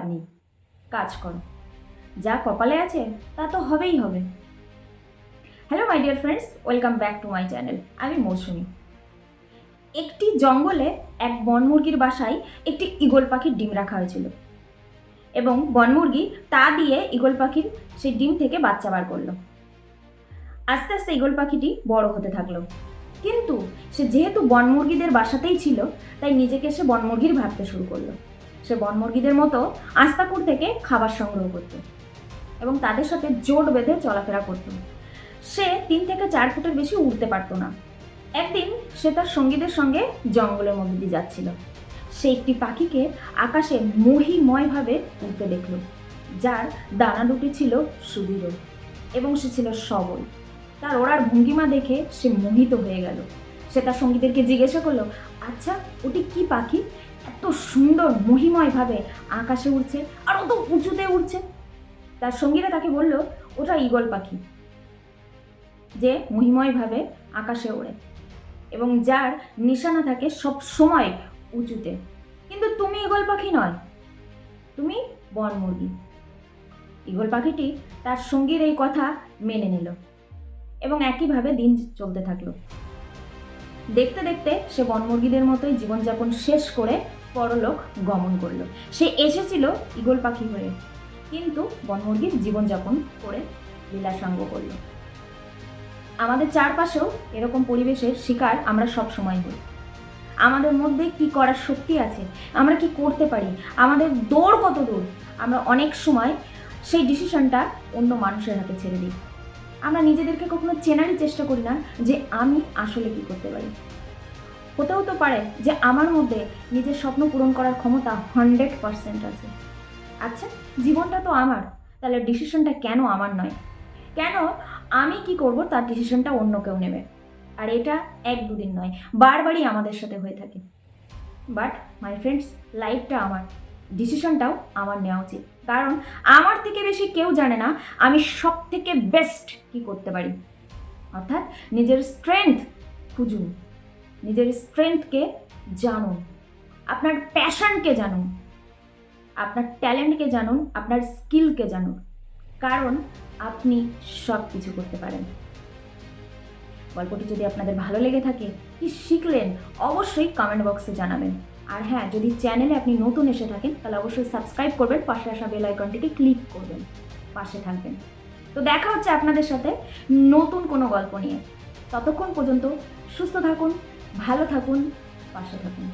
নেই, কাজ করো, যা কপালে আছে তা তো হবেই হবে। Hello my dear friends, welcome back to my channel. আমি মৌসুমি। একটি জঙ্গলে এক বনমুরগির বাসায় একটি ঈগল পাখির ডিম রাখা হয়েছিল এবং বনমুরগি তা দিয়ে ঈগল পাখির সেই ডিম থেকে বাচ্চা বার করলো। আস্তে আস্তে ঈগল পাখিটি বড় হতে থাকলো, কিন্তু সে যেহেতু বনমুরগিদের বাসাতেই ছিল তাই নিজেকে সে বনমুরগির ভাবতে শুরু করলো। সে বনমুরগিদের মতো আস্তাকুড় থেকে খাবার সংগ্রহ করত এবং তাদের সাথে জোট বেঁধে চলাফেরা করত। সে 3 থেকে 4 ফুটের বেশি উড়তে পারতো না। একদিন সে তার সঙ্গীদের সঙ্গে জঙ্গলের মধ্যে দিয়ে যাচ্ছিল। সে একটি পাখিকে আকাশে মহিময়ভাবে উড়তে দেখল, যার ডানা দুটি ছিল সুদৃঢ় এবং সে ছিল সবল। তার ওড়ার ভঙ্গিমা দেখে সে মোহিত হয়ে গেল। সে তার সঙ্গীদেরকে জিজ্ঞাসা করলো, আচ্ছা ওটি কি পাখি, এত সুন্দর মহিময়ভাবে আকাশে উড়ছে আর অত উঁচুতে উড়ছে? তার সঙ্গীরা তাকে বলল, ওটা ঈগল পাখি, যে মহিময়ভাবে আকাশে ওড়ে এবং যার নিশানা থাকে সব সময় উঁচুতে। কিন্তু তুমি ঈগল পাখি নয়, তুমি বনমুরগি। ঈগল পাখিটি তার সঙ্গীর এই কথা মেনে নিল এবং একইভাবে দিন চলতে থাকলো। দেখতে দেখতে সে বনমুরগিদের মতোই জীবনযাপন শেষ করে পরলোক গমন করলো। সে এসেছিল ঈগল পাখি হয়ে, কিন্তু বনমুরগির জীবনযাপন করে লীলাসাঙ্গ করলো। আমাদের চারপাশেও এরকম পরিবেশের শিকার আমরা সব সময় হই। আমাদের মধ্যে কি করার শক্তি আছে, আমরা কি করতে পারি, আমাদের দৌড় কত দূর, আমরা অনেক সময় সেই ডিসিশনটা অন্য মানুষের হাতে ছেড়ে দিই। আমরা নিজেদেরকে কখনো চেনারই চেষ্টা করি না যে আমি আসলে কি করতে পারি। হতেও তো পারে যে আমার মধ্যে নিজের স্বপ্ন পূরণ করার ক্ষমতা 100% আছে। আচ্ছা, জীবনটা তো আমার, তাহলে ডিসিশনটা কেন আমার নয়? কেন আমি কি করব তার ডিসিশনটা অন্য কেউ নেবে? আর এটা 1-2 দিন নয়, বারবারই আমাদের সাথে হয়ে থাকে। বাট মাই ফ্রেন্ডস, লাইফটা আমার, ডিসিশনটাও আমার নেওয়া উচিত, কারণ আমার থেকে বেশি কেউ জানে না আমি সব থেকে বেস্ট কি করতে পারি। অর্থাৎ নিজের স্ট্রেংথ খুঁজুন, নিজের স্ট্রেংথকে জানুন, আপনার প্যাশনকে জানুন, আপনার ট্যালেন্টকে জানুন, আপনার স্কিলকে জানুন, কারণ আপনি সব কিছু করতে পারেন। গল্পটি যদি আপনাদের ভালো লেগে থাকে, কি শিখলেন, অবশ্যই কমেন্ট বক্সে জানাবেন। আর হ্যাঁ, যদি চ্যানেলে আপনি নতুন এসে থাকেন তাহলে অবশ্যই সাবস্ক্রাইব করবেন, পাশে আসা বেল আইকনটিকে ক্লিক করবেন, পাশে থাকবেন। তো দেখা হচ্ছে আপনাদের সাথে নতুন কোনো গল্প নিয়ে। ততক্ষণ পর্যন্ত সুস্থ থাকুন, ভালো থাকুন, পাশে থাকুন।